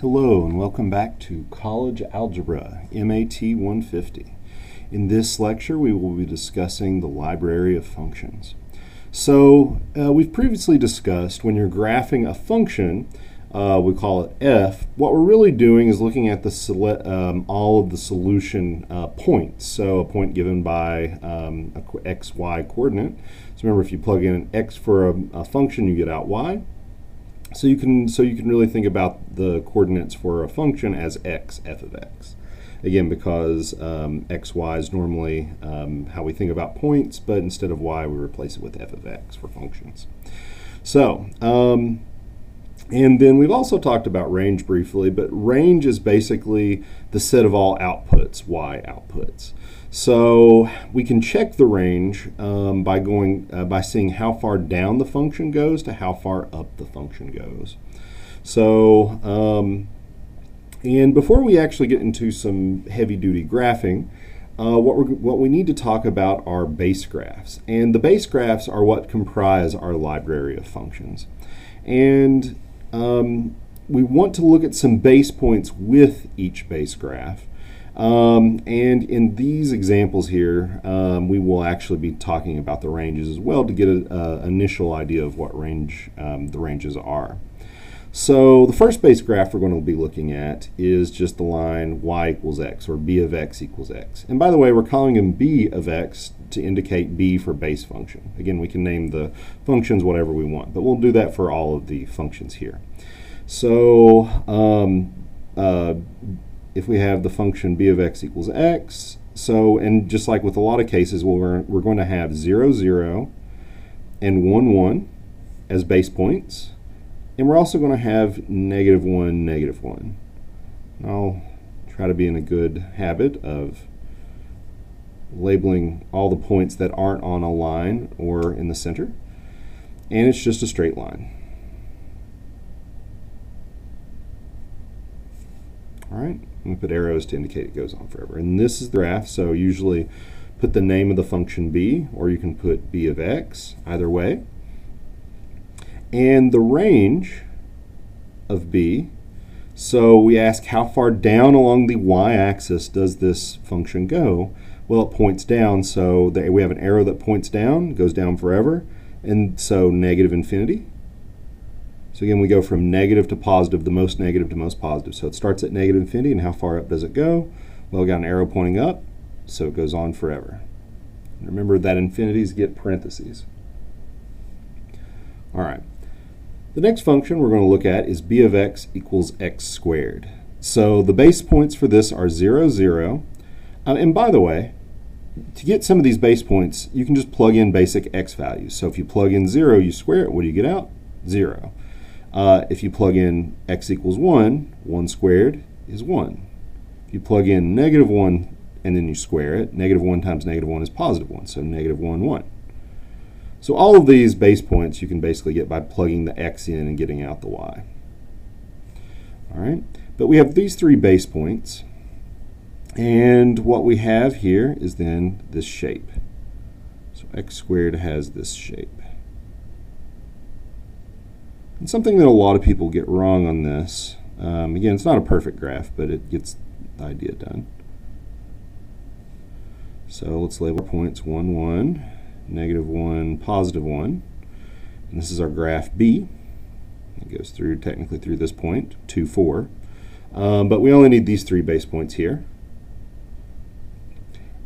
Hello and welcome back to College Algebra, MAT 150. In this lecture we will be discussing the library of functions. So we've previously discussed when you're graphing a function, we call it f, what we're really doing is looking at the all of the solution points. So a point given by a x, y coordinate. So remember, if you plug in an x for a function, you get out y. So you can really think about the coordinates for a function as x, f of x. Again, because x, y is normally how we think about points, but instead of y, we replace it with f of x for functions. So, and then we've also talked about range briefly, but range is basically the set of all outputs, y outputs. So we can check the range by seeing how far down the function goes to how far up the function goes. So, and before we actually get into some heavy-duty graphing, what we need to talk about are base graphs. And the base graphs are what comprise our library of functions. And we want to look at some base points with each base graph. And in these examples here, we will actually be talking about the ranges as well to get an initial idea of what range the ranges are. So the first base graph we're going to be looking at is just the line y equals x, or b of x equals x. And by the way, we're calling them b of x to indicate b for base function. Again, we can name the functions whatever we want, but we'll do that for all of the functions here. So if we have the function b of x equals x, so, and just like with a lot of cases, we're going to have 0, 0, and 1, 1 as base points. And we're also going to have negative 1, negative 1. I'll try to be in a good habit of labeling all the points that aren't on a line or in the center. And it's just a straight line. All right, I'm going to put arrows to indicate it goes on forever. And this is the graph, so usually put the name of the function b, or you can put b of x, either way. And the range of b, so we ask how far down along the y-axis does this function go? Well, it points down, so we have an arrow that points down, goes down forever, and so negative infinity. So again, we go from negative to positive, the most negative to most positive. So it starts at negative infinity, and how far up does it go? Well, we got an arrow pointing up, so it goes on forever. Remember that infinities get parentheses. All right. The next function we're going to look at is b of x equals x squared. So the base points for this are 0, 0. And by the way, to get some of these base points, you can just plug in basic x values. So if you plug in 0, you square it, what do you get out? 0. If you plug in x equals 1, 1 squared is 1. If you plug in negative 1 and then you square it, negative 1 times negative 1 is positive 1, so negative 1, 1. So all of these base points you can basically get by plugging the x in and getting out the y. All right, but we have these three base points, and what we have here is then this shape. So x squared has this shape. And something that a lot of people get wrong on this, again, it's not a perfect graph, but it gets the idea done. So let's label points 1, 1. Negative 1, positive 1. And this is our graph B. It goes through, technically through this point, 2, 4. But we only need these three base points here.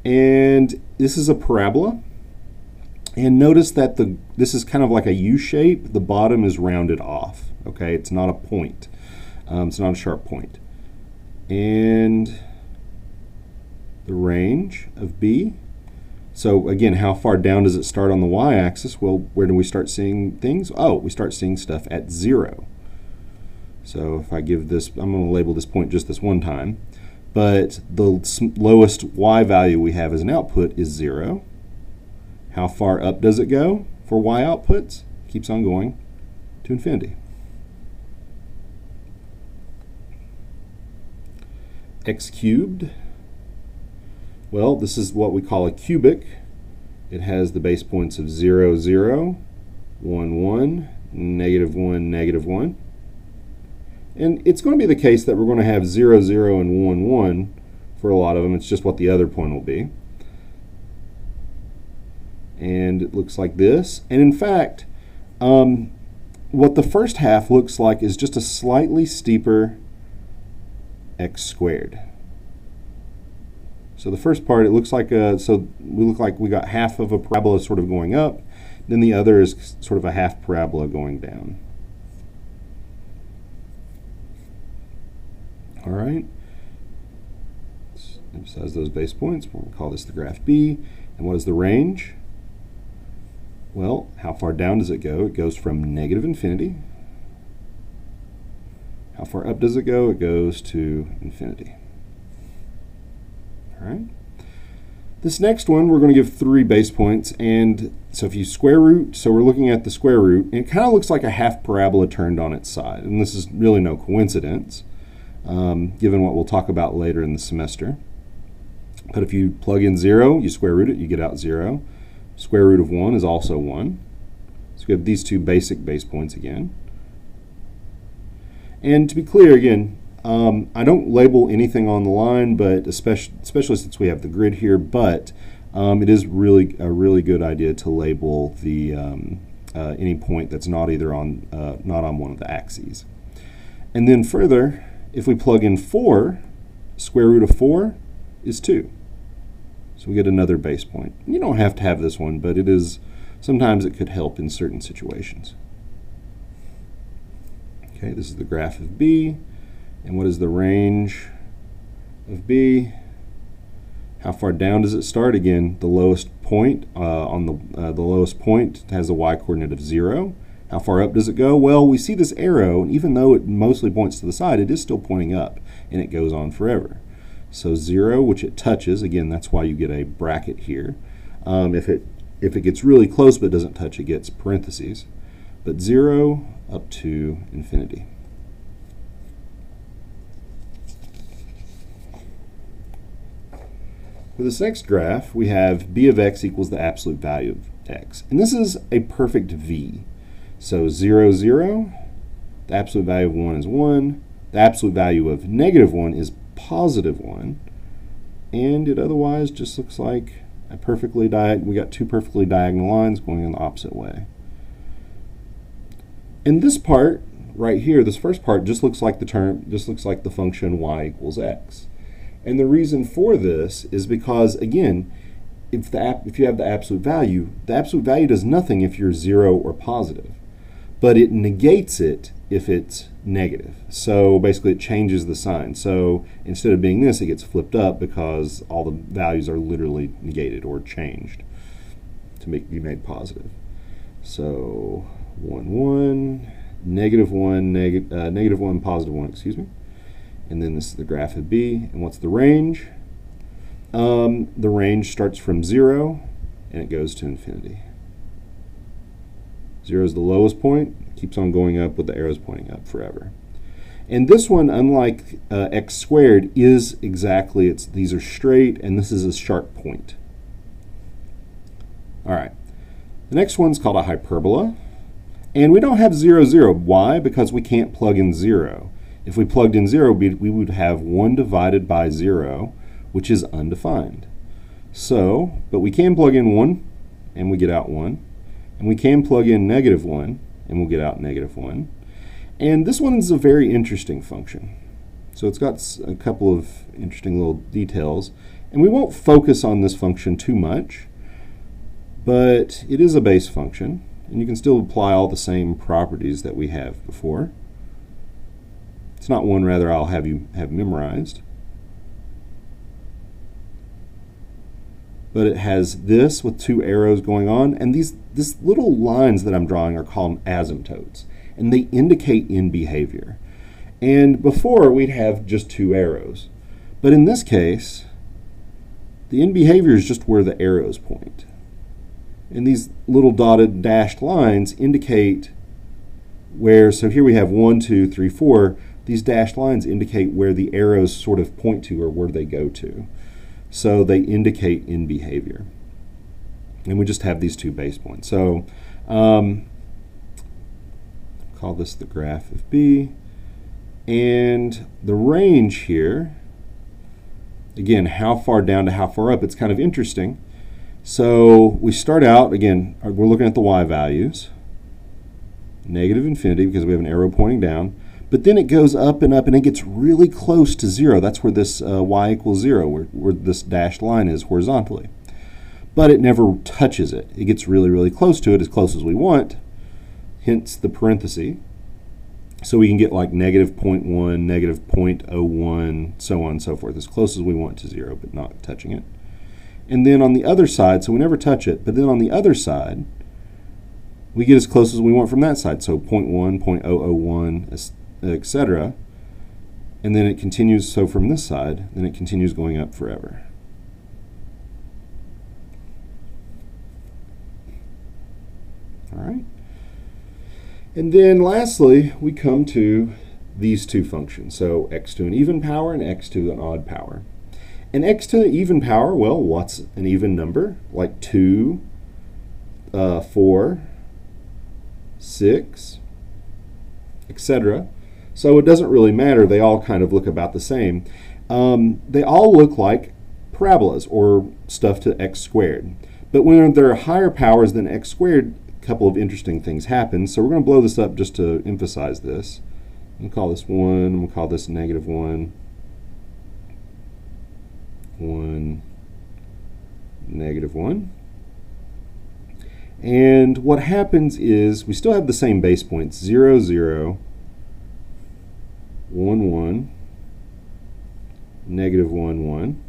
And this is a parabola. And notice that this is kind of like a U shape. The bottom is rounded off. Okay, it's not a point. It's not a sharp point. And the range of B. So again, how far down does it start on the y-axis? Well, where do we start seeing things? Oh, we start seeing stuff at 0. So if I give this, I'm going to label this point just this one time, but the lowest y value we have as an output is 0. How far up does it go for y outputs? Keeps on going to infinity. X cubed. Well, this is what we call a cubic. It has the base points of 0, 0, 1, 1, negative 1, negative 1. And it's going to be the case that we're going to have 0, 0, and 1, 1 for a lot of them. It's just what the other point will be. And it looks like this. And in fact, what the first half looks like is just a slightly steeper x squared. So the first part, it looks like we look like we got half of a parabola sort of going up, then the other is sort of a half parabola going down. All right. Let's emphasize those base points. We're going to call this the graph B. And what is the range? Well, how far down does it go? It goes from negative infinity. How far up does it go? It goes to infinity. All right. This next one, we're going to give 3 base points. And so if you square root, so we're looking at the square root, and it kind of looks like a half parabola turned on its side. And this is really no coincidence, given what we'll talk about later in the semester. But if you plug in 0, you square root it, you get out 0. Square root of 1 is also 1. So we have these 2 basic base points again. And to be clear again, I don't label anything on the line, but especially since we have the grid here, but it is really a really good idea to label the any point that's not either on not on one of the axes. And then further, if we plug in 4, square root of 4 is 2. So we get another base point. You don't have to have this one, but it is sometimes it could help in certain situations. Okay, this is the graph of B. And what is the range of B? How far down does it start? Again, the lowest point on the lowest point has a y-coordinate of 0. How far up does it go? Well, we see this arrow, and even though it mostly points to the side, it is still pointing up, and it goes on forever. So 0, which it touches, again, that's why you get a bracket here. If it gets really close but doesn't touch, it gets parentheses. But 0 up to infinity. For this next graph, we have b of x equals the absolute value of x. And this is a perfect V. So 0, 0, the absolute value of 1 is 1. The absolute value of negative 1 is positive 1. And it otherwise just looks like a we got 2 perfectly diagonal lines going in the opposite way. And this part right here, this first part just looks like the function y equals x. And the reason for this is because, again, if you have the absolute value does nothing if you're 0 or positive, but it negates it if it's negative. So basically it changes the sign. So instead of being this, it gets flipped up because all the values are literally negated or changed to be made positive. So 1, 1, negative 1, negative 1, positive 1, excuse me. And then this is the graph of B. And what's the range? The range starts from 0 and it goes to infinity. 0 is the lowest point, keeps on going up with the arrows pointing up forever. And this one, unlike x squared, is exactly, these are straight and this is a sharp point. All right, the next one's called a hyperbola. And we don't have 0, 0. Why? Because we can't plug in 0. If we plugged in 0, we would have 1 divided by 0, which is undefined. So, but we can plug in 1, and we get out 1. And we can plug in negative 1, and we'll get out negative 1. And this one is a very interesting function. So it's got a couple of interesting little details. And we won't focus on this function too much, but it is a base function. And you can still apply all the same properties that we have before. It's not one rather I'll have you have memorized. But it has this with 2 arrows going on, and these little lines that I'm drawing are called asymptotes, and they indicate in behavior. And before we'd have just 2 arrows. But in this case, the in behavior is just where the arrows point. And these little dotted dashed lines indicate where, so here we have 1, 2, 3, 4. These dashed lines indicate where the arrows sort of point to or where they go to. So they indicate in behavior. And we just have these 2 base points. So call this the graph of B. And the range here, again, how far down to how far up, it's kind of interesting. So we start out, again, we're looking at the y values, negative infinity because we have an arrow pointing down, but then it goes up and it gets really close to 0. That's where this y equals 0, where this dashed line is horizontally. But it never touches it. It gets really, really close to it, as close as we want, hence the parenthesis. So we can get like negative 0.1, negative 0.01, so on and so forth, as close as we want to 0, but not touching it. And then on the other side, so we never touch it, but then on the other side, we get as close as we want from that side. So 0.1, 0.001, etc. And then it continues, so from this side, then it continues going up forever. All right. And then lastly, we come to these two functions. So x to an even power and x to an odd power. And x to the even power, well, what's an even number? Like 2, 4, 6, etc. So it doesn't really matter. They all kind of look about the same. They all look like parabolas or stuff to x squared. But when there are higher powers than x squared, a couple of interesting things happen. So we're going to blow this up just to emphasize this. We'll call this 1, we'll call this negative 1, 1, negative 1. And what happens is we still have the same base points, 0, 0, 1, 1, negative 1, 1.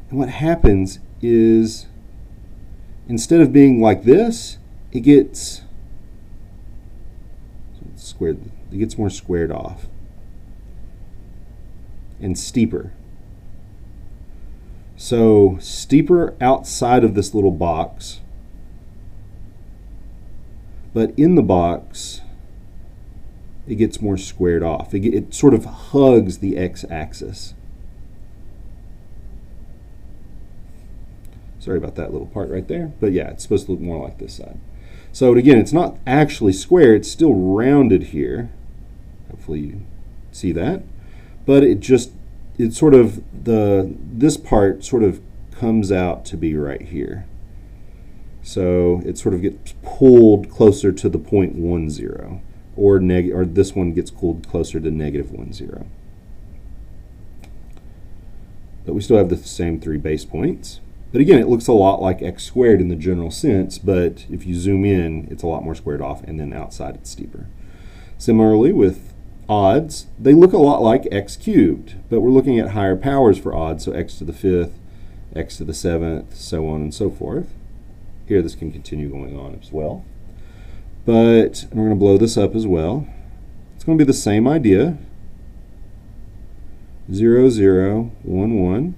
And what happens is instead of being like this, it gets squared. It gets more squared off and steeper. So steeper outside of this little box, but in the box, it gets more squared off. It sort of hugs the x-axis. Sorry about that little part right there, but yeah, it's supposed to look more like this side. So again, it's not actually square, it's still rounded here. Hopefully you see that. But this part sort of comes out to be right here. So it sort of gets pulled closer to the 0.10, or this one gets pulled closer to negative 10. But we still have the same 3 base points. But again, it looks a lot like x squared in the general sense, but if you zoom in, it's a lot more squared off, and then outside it's steeper. Similarly with odds, they look a lot like x cubed, but we're looking at higher powers for odds, so x to the 5th, x to the 7th, so on and so forth. Here this can continue going on as well. But we're going to blow this up as well. It's going to be the same idea. 0, 0, 1, 1.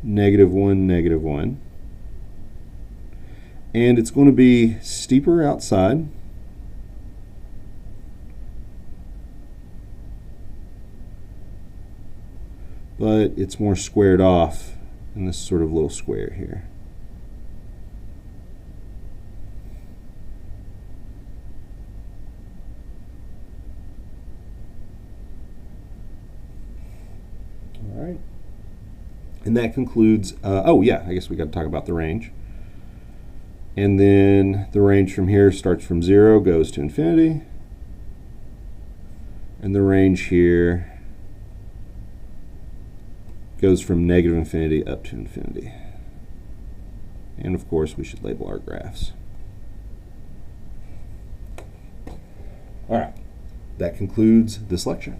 Negative 1, negative 1. And it's going to be steeper outside. But it's more squared off in this sort of little square here. All right. And that concludes, oh yeah, I guess we got to talk about the range. And then the range from here starts from 0, goes to infinity. And the range here goes from negative infinity up to infinity. And of course, we should label our graphs. All right, that concludes this lecture.